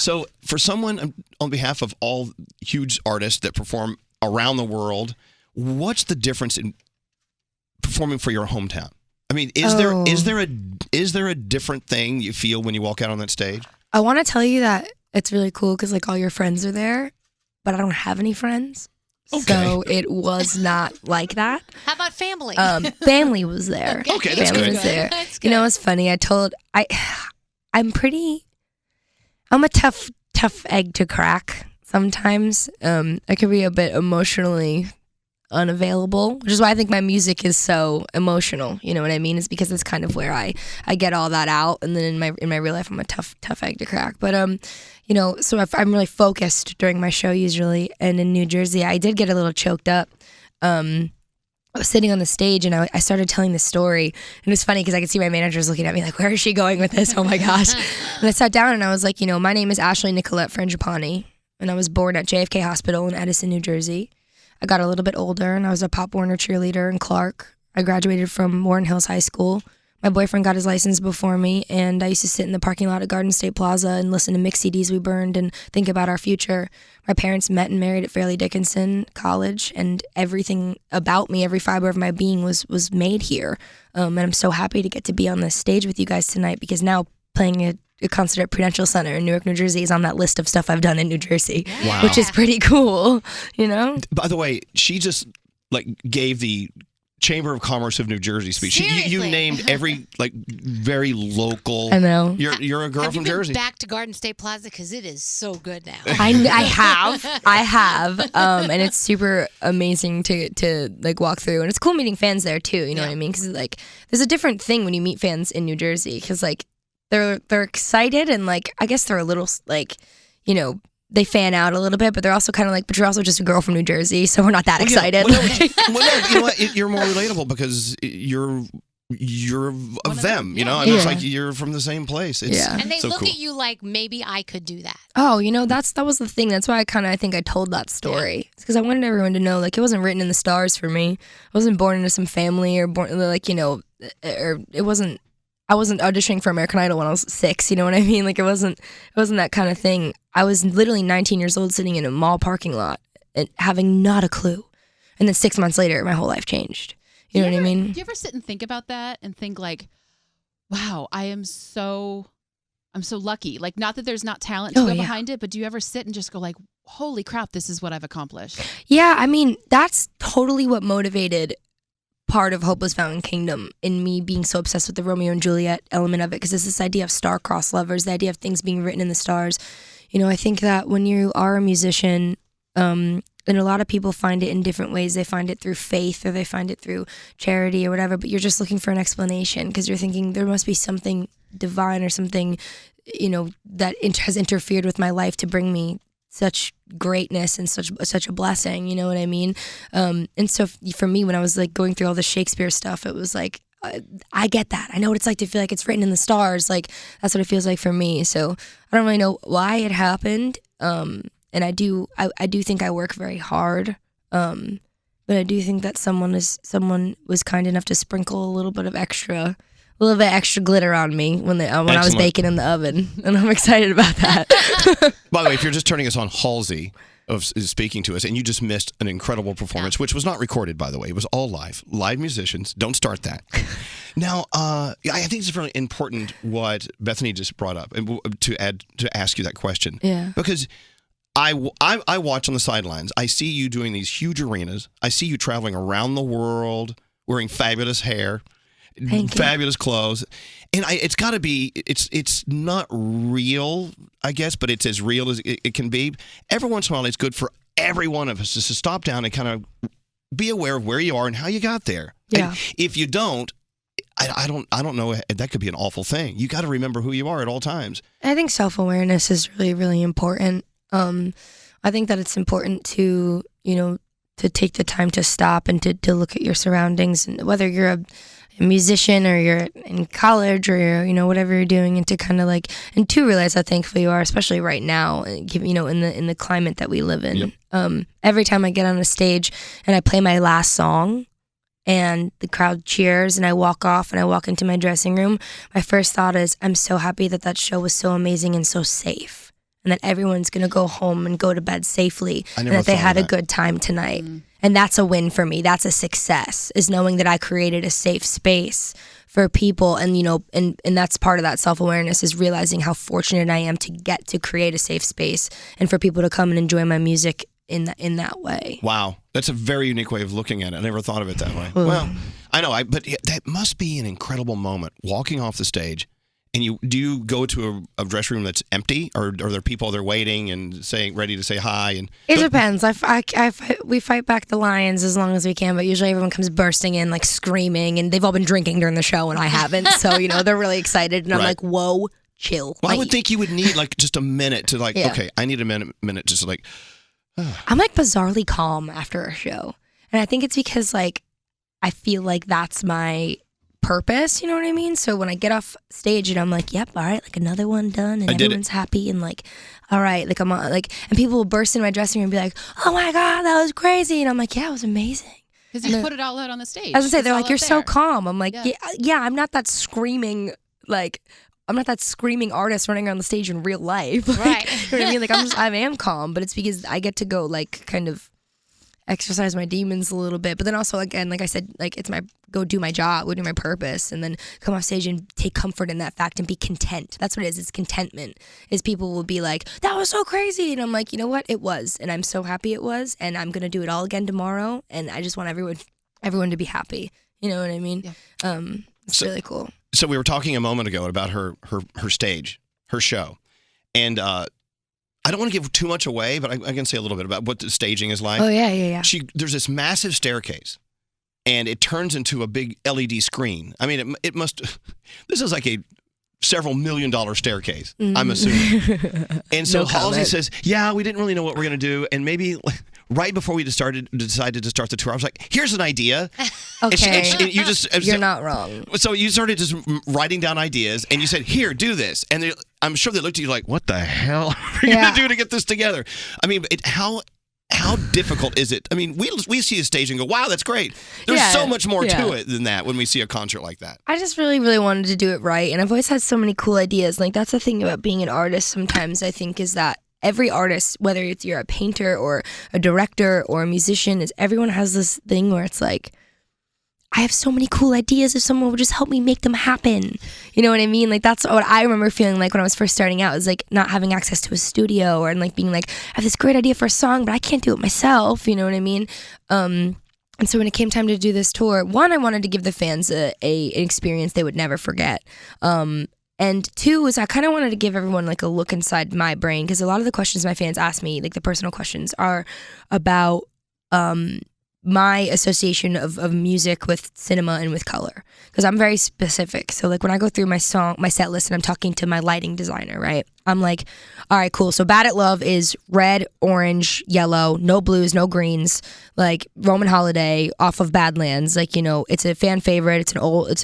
So for someone, on behalf of all huge artists that perform around the world, what's the difference in performing for your hometown? I mean, is there a different thing you feel when you walk out on that stage? I want to tell you that it's really cool because like all your friends are there, but I don't have any friends. Okay. So it was not like that. How about family? Family was there. Okay, that's family good. was there. That's good. You know, it's funny. I'm a tough egg to crack sometimes. I could be a bit emotionally unavailable, which is why I think my music is so emotional. You know what I mean? It's because it's kind of where I get all that out, and then in my real life, I'm a tough egg to crack. But you know, so if I'm really focused during my show usually, and in New Jersey, I did get a little choked up. I was sitting on the stage and I started telling the story, and it was funny because I could see my managers looking at me like, where is she going with this? Oh my gosh. And I sat down and I was like, you know, my name is Ashley Nicolette Frangipani, and I was born at JFK Hospital in Edison, New Jersey. I got a little bit older and I was a Pop Warner cheerleader in Clark. I graduated from Warren Hills High School. My boyfriend got his license before me, and I used to sit in the parking lot at Garden State Plaza and listen to mix CDs we burned and think about our future. My parents met and married at Fairleigh Dickinson College, and everything about me, every fiber of my being was made here. And I'm so happy to get to be on this stage with you guys tonight, because now playing a concert at Prudential Center in Newark, New Jersey is on that list of stuff I've done in New Jersey, Wow. which is pretty cool, you know? By the way, she just gave the Chamber of Commerce of New Jersey speech. You Seriously? named every very local. I know. You're a girl Have from you been Jersey. back to Garden State Plaza? Because it is so good now. I have, and it's super amazing to walk through, and it's cool meeting fans there too. You know what I mean? Because there's a different thing when you meet fans in New Jersey, because they're excited, and I guess they're a little they fan out a little bit, but they're also kind of but you're also just a girl from New Jersey, so we're not that excited. You know what? You're more relatable because you're of them. You know, and it's like you're from the same place. It's And they so look cool. at you like, maybe I could do that. Oh, that was the thing. That's why I think I told that story. It's because I wanted everyone to know, it wasn't written in the stars for me. I wasn't born into some family or born or it wasn't. I wasn't auditioning for American Idol when I was 6, you know what I mean? It wasn't that kind of thing. I was literally 19 years old sitting in a mall parking lot and having not a clue. And then 6 months later, my whole life changed. You know what I mean? Do you ever sit and think about that and think wow, I'm so lucky. Not that there's not talent to go behind it, but do you ever sit and just go holy crap, this is what I've accomplished? Yeah, I mean, that's totally what motivated part of Hopeless Fountain Kingdom in me being so obsessed with the Romeo and Juliet element of it, because it's this idea of star-crossed lovers, the idea of things being written in the stars. I think that when you are a musician, and a lot of people find it in different ways. They find it through faith, or they find it through charity or whatever, but you're just looking for an explanation because you're thinking there must be something divine or something, that has interfered with my life to bring me such greatness and such a blessing, you know what I mean? And so for me, when I was going through all the Shakespeare stuff, it was I get that. I know what it's like to feel like it's written in the stars. That's what it feels like for me. So I don't really know why it happened. And I do think I work very hard. But I do think that someone was kind enough to sprinkle a little bit extra glitter on me when I was baking in the oven, and I'm excited about that. By the way, if you're just turning us on, Halsey is speaking to us, and you just missed an incredible performance, which was not recorded, by the way. It was all live musicians. Don't start that. Now, I think it's really important what Bethany just brought up, and to ask you that question. Yeah. Because I watch on the sidelines. I see you doing these huge arenas. I see you traveling around the world, wearing fabulous hair. Fabulous clothes, and it's got to be. It's not real, I guess, but it's as real as it can be. Every once in a while, it's good for every one of us just to stop down and kind of be aware of where you are and how you got there. Yeah. And if you don't, I don't know. That could be an awful thing. You got to remember who you are at all times. I think self-awareness is really, really important. I think that it's important to take the time to stop and to look at your surroundings, and whether you're a musician or you're in college or you're, whatever you're doing, and to kind of and to realize how thankful you are, especially right now, in the climate that we live in. Yep. Every time I get on a stage and I play my last song and the crowd cheers and I walk off and I walk into my dressing room, my first thought is, I'm so happy that show was so amazing and so safe. and that everyone's going to go home and go to bed safely, I and never that they thought of had a that. good time tonight. And that's a win for me. That's a success, is knowing that I created a safe space for people. And, you know, and that's part of that self-awareness, is realizing how fortunate I am to get to create a safe space and for people to come and enjoy my music in that way. Wow. That's a very unique way of looking at it. I never thought of it that way. Well, I know, but that must be an incredible moment, walking off the stage. And do you go to a dressing room that's empty, or are there people there waiting and ready to say hi? And it depends. We fight back the lions as long as we can, but usually everyone comes bursting in, like screaming, and they've all been drinking during the show, and I haven't. So, you know, they're really excited, and I'm like, whoa, chill. Well, I would think you would need like just a minute to okay, I need a minute just like. I'm like bizarrely calm after a show, and I think it's because like I feel like that's my purpose, you know what I mean? So when I get off stage and I'm like, yep, all right, like another one done, and everyone's happy, and like, all right, like I'm like, and people will burst in my dressing room and be like, oh my God, that was crazy. And I'm like, yeah, it was amazing. Because you put it all out on the stage. I was gonna say, they're like, you're so calm. I'm like, Yeah. yeah, I'm not that screaming, like, I'm not that screaming artist running around the stage in real life. Like, Right. You know what I mean? Like, I am calm, but it's because I get to go like kind of exercise my demons a little bit, but then also, again, like I said, like it's go do my job, go do my purpose, and then come off stage and take comfort in that fact and be content. That's what it is. It's contentment. Is people will be like, that was so crazy, and I'm like, you know what, it was, and I'm so happy it was, and I'm gonna do it all again tomorrow, and I just want everyone to be happy. You know what I mean? Yeah. It's really cool. So we were talking a moment ago about her stage, her show, and I don't want to give too much away, but I can say a little bit about what the staging is like. Oh, yeah. There's this massive staircase, and it turns into a big LED screen. I mean, it must. This is like a several $1 million staircase, I'm assuming. And so Halsey says, yeah, we didn't really know what we're going to do, and maybe right before we decided to start the tour, I was like, here's an idea. Okay. And you just, you're not wrong. So you started just writing down ideas, and you said, here, do this. And I'm sure they looked at you like, what the hell are you going to do to get this together? I mean, how difficult is it? I mean, we see a stage and go, wow, that's great. There's so much more to it than that when we see a concert like that. I just really, really wanted to do it right. And I've always had so many cool ideas. Like, that's the thing about being an artist sometimes, I think, is that every artist, whether you're a painter or a director or a musician, is everyone has this thing where it's like, I have so many cool ideas if someone would just help me make them happen. You know what I mean? Like, that's what I remember feeling like when I was first starting out, is like not having access to a studio, or like being like, I have this great idea for a song, but I can't do it myself. You know what I mean? And so when it came time to do this tour, one, I wanted to give the fans an experience they would never forget. And two was I kind of wanted to give everyone like a look inside my brain, because a lot of the questions my fans ask me, like the personal questions, are about my association of music with cinema and with color, because I'm very specific. So like when I go through my set list and I'm talking to my lighting designer, right, I'm like, all right, cool, so Bad at Love is red, orange, yellow, no blues, no greens. Like Roman Holiday off of Badlands, like, you know, it's a fan favorite, it's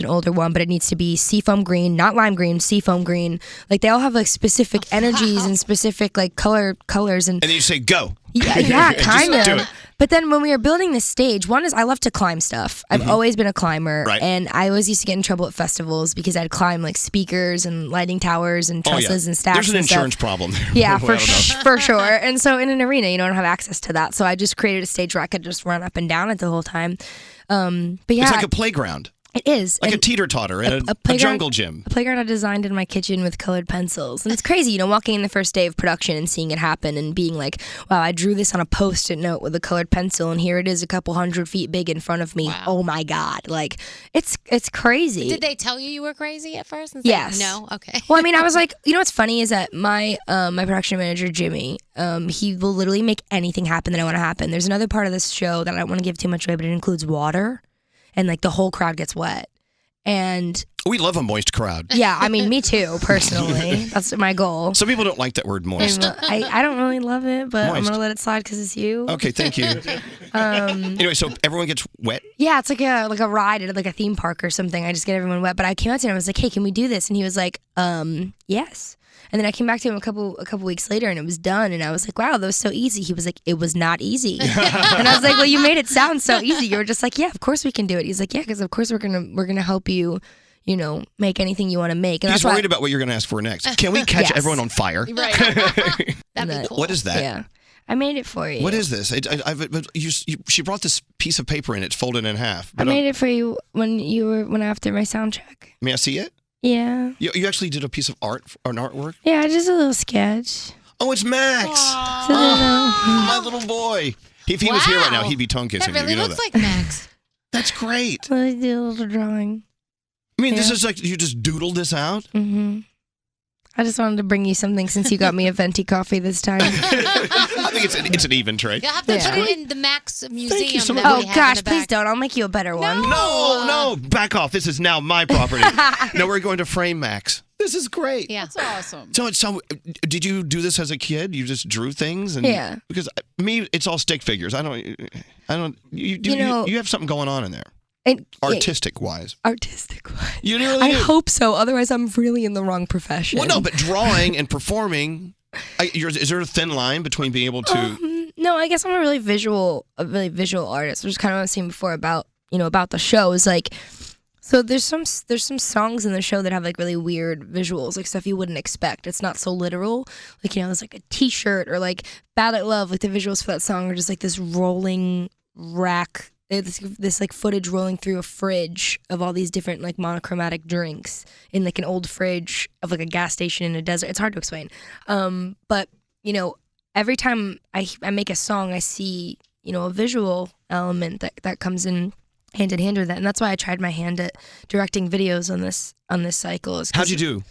an older one, but it needs to be seafoam green, not lime green, seafoam green. Like they all have like specific energies and specific like colors, and then you say go. Yeah, kind Just do of. it. But then when we were building this stage, one is I love to climb stuff. I've always been a climber, Right. and I always used to get in trouble at festivals because I'd climb like speakers and lighting towers and trusses and stacks. There's an and stuff. insurance problem there. Yeah, Well, I don't know. for sure. And so in an arena, you don't have access to that. So I just created a stage where I could just run up and down it the whole time. But yeah, It's like a playground, it is. like And a teeter-totter and a jungle gym. a playground I designed in my kitchen with colored pencils. And it's crazy, you know, walking in the first day of production and seeing it happen and being like, wow, I drew this on a Post-it note with a colored pencil, and here it is a couple 100 feet big in front of me. Wow. Oh my God. Like, it's crazy. Did they tell you were crazy at first? And say, Yes. No? Okay. Well, I mean, I was like, you know what's funny is that my production manager, Jimmy, he will literally make anything happen that I want to happen. There's another part of this show that I don't want to give too much away, but it includes water, and like the whole crowd gets wet. And We love a moist crowd. yeah, I mean, me too, personally. That's my goal. Some people don't like that word moist. I don't really love it, but I'm Moist. gonna let it slide because it's you. Okay, thank you. Anyway, so everyone gets wet. Yeah, it's like a ride at like a theme park or something. I just get everyone wet. But I came out to him and I was like, "Hey, can we do this?" And he was like, yes." And then I came back to him a couple weeks later, and it was done. And I was like, "Wow, that was so easy." He was like, "It was not easy." And I was like, "Well, you made it sound so easy. You were just like, yeah, of course we can do it." He's like, "Yeah, because of course we're gonna help you." make anything you want to make. And He's worried about what you're going to ask for next. Can we catch everyone on fire? Right. That'd be cool. What is that? Yeah. I made it for you. What is this? She brought this piece of paper in. It's folded in half. I made it for you when after my sound check. May I see it? Yeah. You actually did a piece of art, an artwork? Yeah, just a little sketch. Oh, it's Max. My little boy. If he was here right now, he'd be tongue kissing That really you. looks like Max. That's great. I did a little drawing. I mean, this is like you just doodled this out? Mm-hmm. I just wanted to bring you something since you got me a venti coffee this time. I think it's an even trade. You'll have to put it in the Max Museum. so much. that Oh we have gosh, in the back. please don't. I'll make you a better one. No, back off. This is now my property. No, we're going to frame Max. This is great. Yeah. That's awesome. So, did you do this as a kid? You just drew things, and Yeah. Because me, it's all stick figures. I don't. You have something going on in there, artistic wise. Artistic wise. You really I do. hope so. Otherwise, I'm really in the wrong profession. Well, no, but drawing and performing. Is there a thin line between being able to? No, I guess I'm a really visual artist, which is kind of what I was saying before about the show. Is like, so there's some songs in the show that have like really weird visuals, like stuff you wouldn't expect. It's not so literal. Like, there's like a T-shirt or like Bad at Love. Like the visuals for that song are just like this rolling rack. This like footage rolling through a fridge of all these different like monochromatic drinks in like an old fridge of like a gas station in a desert. It's hard to explain. But every time I make a song, I see a visual element that comes in hand with that, and that's why I tried my hand at directing videos on this cycle. How'd you do?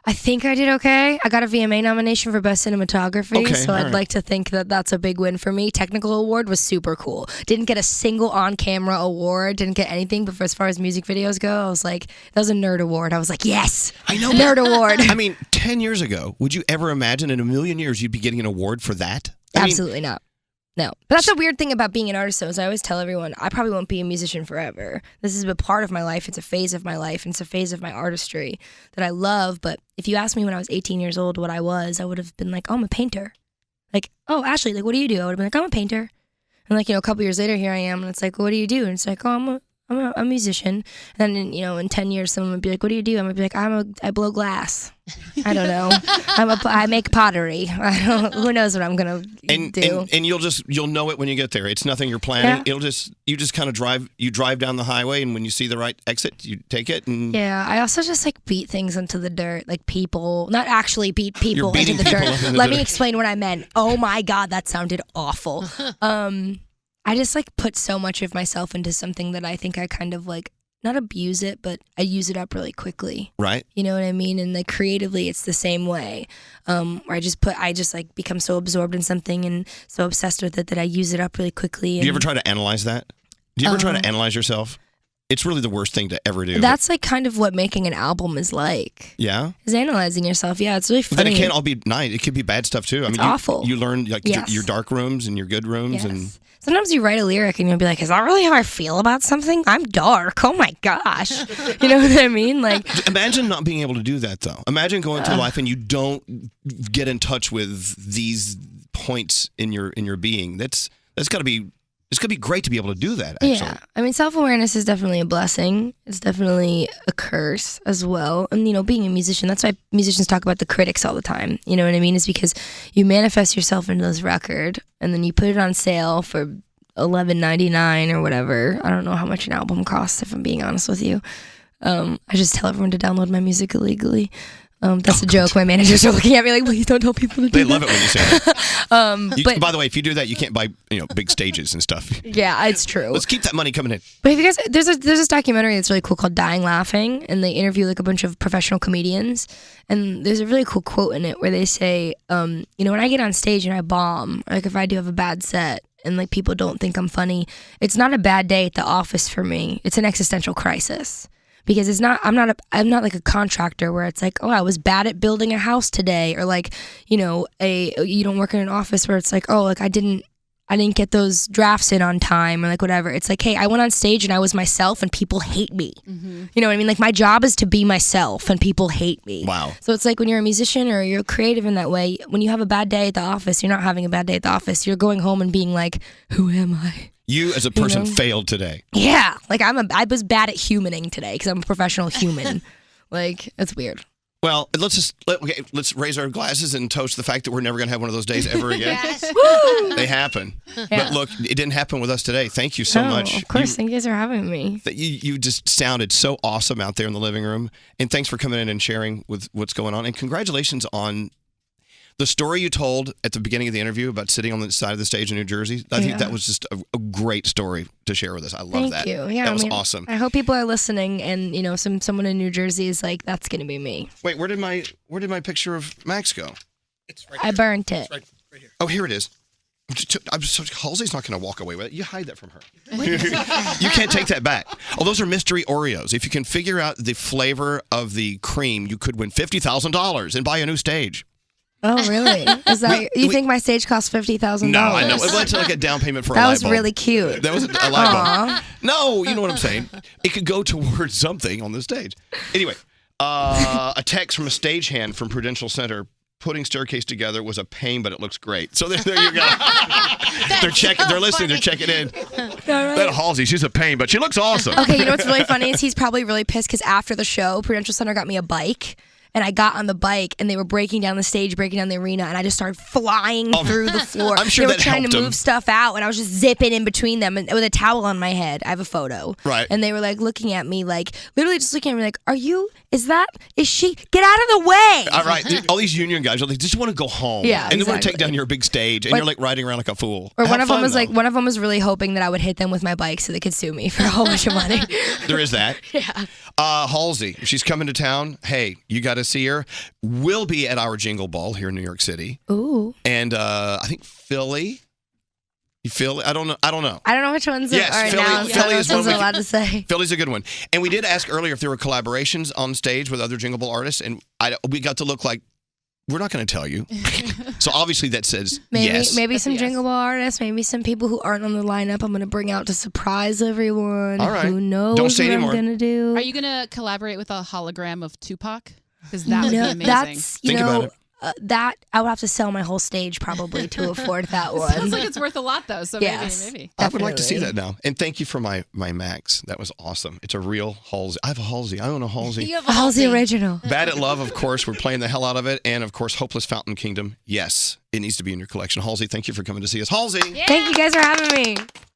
I think I did okay. I got a VMA nomination for Best Cinematography, so I'd like to think that that's a big win for me. Technical award was super cool. Didn't get a single on-camera award, didn't get anything, but as far as music videos go, I was like, that was a nerd award. I was like, yes, I know. Nerd award. I mean, 10 years ago, would you ever imagine in a million years you'd be getting an award for that? Absolutely not. No. But that's the weird thing about being an artist, though, is I always tell everyone, I probably won't be a musician forever. This is a part of my life. It's a phase of my life. And it's a phase of my artistry that I love. But if you asked me when I was 18 years old what I was, I would have been like, oh, I'm a painter. Like, oh, Ashley, like, what do you do? I would have been like, I'm a painter. And like, a couple years later, here I am. And it's like, well, what do you do? And it's like, oh, I'm a musician. And then, in 10 years, someone would be like, what do you do? I'm going to be like, I blow glass. I don't know. I make pottery. Who knows what I'm going to do. And you'll know it when you get there. It's nothing you're planning. Yeah. You just kind of drive down the highway, and when you see the right exit, you take it. And yeah, I also just like beat things into the dirt, like people, not actually beat people into the dirt. Let me explain what I meant. Oh my God, that sounded awful. I just like put so much of myself into something that I think I kind of like, not abuse it, but I use it up really quickly. Right. You know what I mean? And like creatively, it's the same way. Where I just like become so absorbed in something and so obsessed with it that I use it up really quickly. Do you ever try to analyze that? Do you ever try to analyze yourself? It's really the worst thing to ever do. That's like kind of what making an album is like. Yeah? Is analyzing yourself. Yeah, it's really funny. But then it can't all be nice. It could be bad stuff too. I mean, awful. You learn like your dark rooms and your good rooms. Yes. And sometimes you write a lyric and you'll be like, is that really how I feel about something? I'm dark. Oh my gosh. You know what I mean? Like, imagine not being able to do that though. Imagine going through life and you don't get in touch with these points in your being. That's got to be. It's going to be great to be able to do that, actually. Yeah. I mean, self-awareness is definitely a blessing. It's definitely a curse as well. And, being a musician, that's why musicians talk about the critics all the time. You know what I mean? It's because you manifest yourself into this record, and then you put it on sale for $11.99 or whatever. I don't know how much an album costs, if I'm being honest with you. I just tell everyone to download my music illegally. That's a joke. My managers are looking at me like, please don't tell people to do that. They love it when you say that. But by the way, if you do that, you can't buy big stages and stuff. Yeah, it's true. Let's keep that money coming in. But if you guys, there's this documentary that's really cool called Dying Laughing, and they interview like a bunch of professional comedians, and there's a really cool quote in it where they say, when I get on stage and I bomb, like if I do have a bad set and like people don't think I'm funny, it's not a bad day at the office for me. It's an existential crisis. Because it's not, I'm not like a contractor where it's like, oh, I was bad at building a house today, or like, you don't work in an office where it's like, oh, like I didn't get those drafts in on time, or like whatever. It's like, hey, I went on stage and I was myself and people hate me. Mm-hmm. You know what I mean? Like my job is to be myself and people hate me. Wow. So it's like when you're a musician or you're creative in that way, when you have a bad day at the office, you're not having a bad day at the office. You're going home and being like, who am I? You as a person You know? failed today. Yeah, like I was bad at humaning today because I'm a professional human. Like, it's weird. Well, let's raise our glasses and toast the fact that we're never going to have one of those days ever again. Yes. Woo! They happen. Yeah. But look, it didn't happen with us today. Thank you so much. Of course, thank you guys for having me. You just sounded so awesome out there in the living room. And thanks for coming in and sharing with what's going on. And congratulations on the story you told at the beginning of the interview about sitting on the side of the stage in New Jersey. I think that was just a great story to share with us. I love that. Thank you. Yeah, that was awesome. I hope people are listening, and someone in New Jersey is like, that's gonna be me. Wait, where did my picture of Max go? It's right I burnt it. It's right here. Oh, here it is. Halsey's not going to walk away with it. You hide that from her. You can't take that back. Oh, those are mystery Oreos. If you can figure out the flavor of the cream, you could win $50,000 and buy a new stage. Oh, really? Is that you think my stage cost $50,000? No, I know. It went to like a down payment for a that light was bulb. really cute. That was a light bulb. No, you know what I'm saying. It could go towards something on the stage. Anyway, a text from a stagehand from Prudential Center. Putting staircase together was a pain, but it looks great. So there you go. They're checking. They're listening. They're checking in. That Halsey, she's a pain, but she looks awesome. Okay, you know what's really funny is he's probably really pissed because after the show, Prudential Center got me a bike. And I got on the bike, and they were breaking down the stage, breaking down the arena, and I just started flying through the floor. I'm sure they were that trying helped to him. move stuff out, and I was just zipping in between them, and with a towel on my head. I have a photo. Right. And they were like looking at me, like literally just looking at me, like, is she? Get out of the way! All right, all these union guys are like, just want to go home. Yeah, and they want to exactly. take down your big stage, and you're like riding around like a fool. Or Have one of them fun, was though. like, one of them was really hoping that I would hit them with my bike so they could sue me for a whole bunch of money. There is that. Yeah. Halsey, if she's coming to town, hey, you got to see her. We'll be at our Jingle Ball here in New York City. Ooh. And I think Philly. You feel? I don't know. I don't know which ones Yes, are Philly- announced. Philly I is don't know one if we I'm allowed to say. Philly's a good one. And we did ask earlier if there were collaborations on stage with other Jingle Ball artists, and we got to look like, we're not going to tell you. So obviously that says yes. Maybe some Jingle Ball artists, maybe some people who aren't on the lineup. I'm going to bring out to surprise everyone. All right. Who knows Don't say what anymore. I'm going to do? Are you going to collaborate with a hologram of Tupac? Because that would be No, amazing. that's, Think about it. That I would have to sell my whole stage probably to afford that one. Sounds like it's worth a lot, though. So Yes. maybe. I would like to see Definitely. that now. And thank you for my Max. That was awesome. It's a real Halsey. I have a Halsey. I own a Halsey. You have A Halsey original. Bad at Love, of course. We're playing the hell out of it. And, of course, Hopeless Fountain Kingdom. Yes, it needs to be in your collection. Halsey, thank you for coming to see us. Halsey! Thank you guys for having me.